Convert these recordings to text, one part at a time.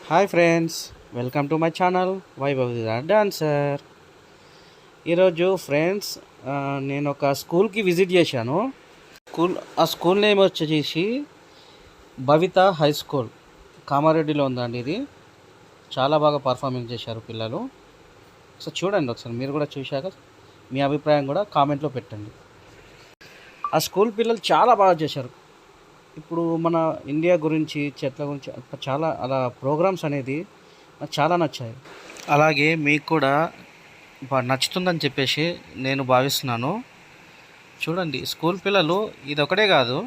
Hi friends, welcome to my channel Vaibhav dancer. ఈరోజు friends నేను ఒక స్కూల్కి విజిట్ చేశాను. ఆ స్కూల్ నేమ్ వచ్చేసి భవిత హై స్కూల్, కామారెడ్డిలో ఉందండి. ఇది చాలా బాగా పర్ఫార్మెన్స్ చేశారు పిల్లలు. సో చూడండి ఒకసారి, మీరు కూడా చూశాక మీ అభిప్రాయం కూడా కామెంట్లో పెట్టండి. ఆ స్కూల్ పిల్లలు చాలా బాగా చేశారు. ఇప్పుడు మన ఇండియా గురించి, చెట్ల గురించి చాలా అలా ప్రోగ్రామ్స్ అనేది నాకు చాలా నచ్చాయి. అలాగే మీకు కూడా నచ్చుతుందని చెప్పేసి నేను భావిస్తున్నాను. చూడండి, స్కూల్ పిల్లలు ఇది ఒకటే కాదు,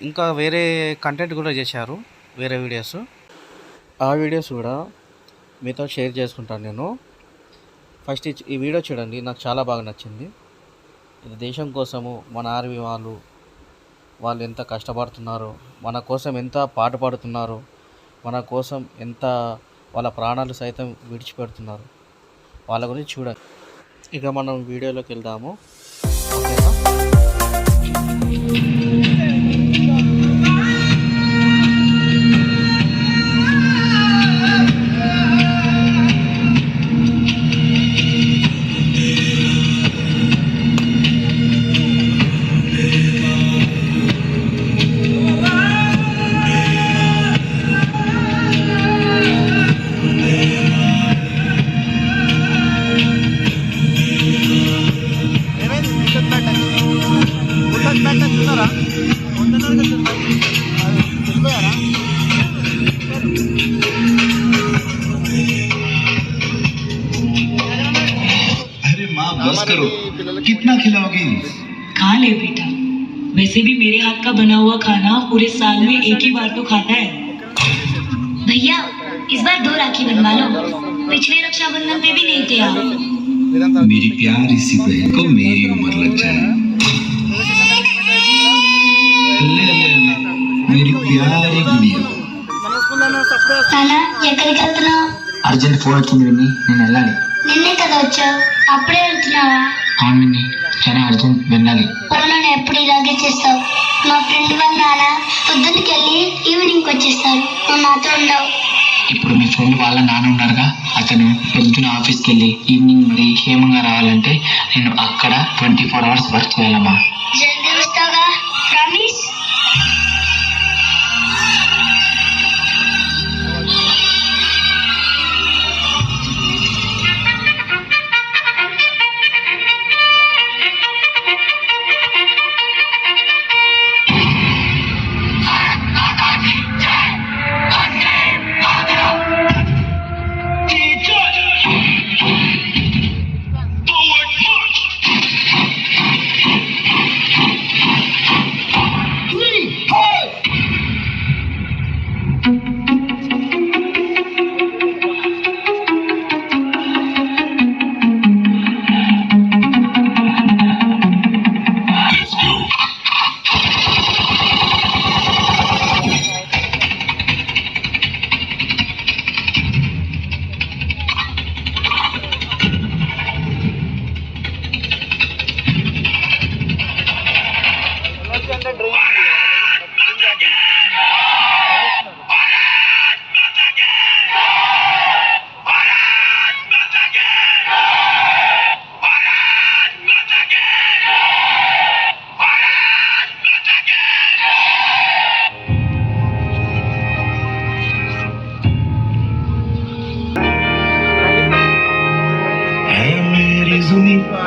ఇంకా వేరే కంటెంట్ కూడా చేశారు, వేరే వీడియోస్. ఆ వీడియోస్ కూడా మీతో షేర్ చేసుకుంటాను నేను. ఫస్ట్ ఈ వీడియో చూడండి, నాకు చాలా బాగా నచ్చింది. ఇది దేశం కోసము మన ఆర్మీ వాళ్ళు ఎంత కష్టపడుతున్నారో, మన కోసం ఎంత పాట పాడుతున్నారో, మన కోసం ఎంత వాళ్ళ ప్రాణాలు సైతం విడిచిపెడుతున్నారు, వాళ్ళ గురించి చూడండి. ఇక మనం వీడియోలోకి వెళ్దాము, ఓకేనా? बस करो, कितना खिलाओगी? खा ले बेटा, वैसे भी मेरे हाथ का बना हुआ खाना पूरे साल में एक ही बार तो खाता है। भैया इस बार 2 राखी बनवा लो, पिछले रक्षाबंधन पे भी नहीं थे आप। मेरी प्यारी सी बहन को मेरी उम्र लग जाए। ले ले ले, मेरी प्यारी गुड़िया. నానా ఎక్కడికి వెళ్తున్నావు? అర్జెంట్ ఫోన్ వచ్చింది విన్ని, నేను వెళ్ళాలి. నిన్నే కదా వచ్చావు, అప్పుడే వెళ్తున్నావా? అవును విన్ని, చాలా అర్జెంట్ వెళ్ళాలి. ఫోన్లోనే ఎప్పుడు ఇలాగే చేస్తావు. మా ఫ్రెండ్ వాళ్ళ నాన్న పొద్దున్నకి వెళ్ళి ఈవినింగ్ వచ్చేస్తారు, నువ్వు నాతో ఉండవు. ఇప్పుడు మీ ఫ్రెండ్ వాళ్ళ నాన్న ఉన్నారుగా, అతను పొద్దున ఆఫీస్కి వెళ్ళి ఈవినింగ్ మరి క్షేమంగా రావాలంటే నేను అక్కడ 24 hours వర్క్ చేయాలమ్మా. జల్దీ వస్తావుగా, ప్రామిస్?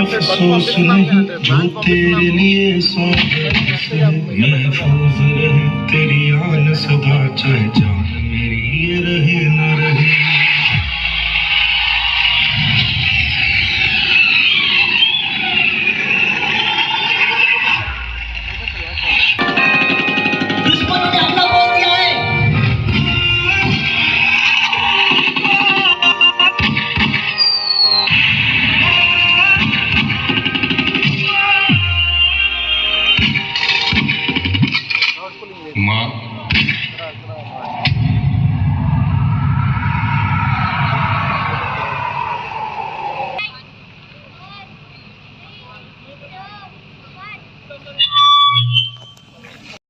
अफसोस नहीं जो तेरे लिए महफूज रहे तेरी आन सदा, चाहे जान मेरी ये रहे न रहे. दुश्मनों ने हमला बोल दिया है। माँ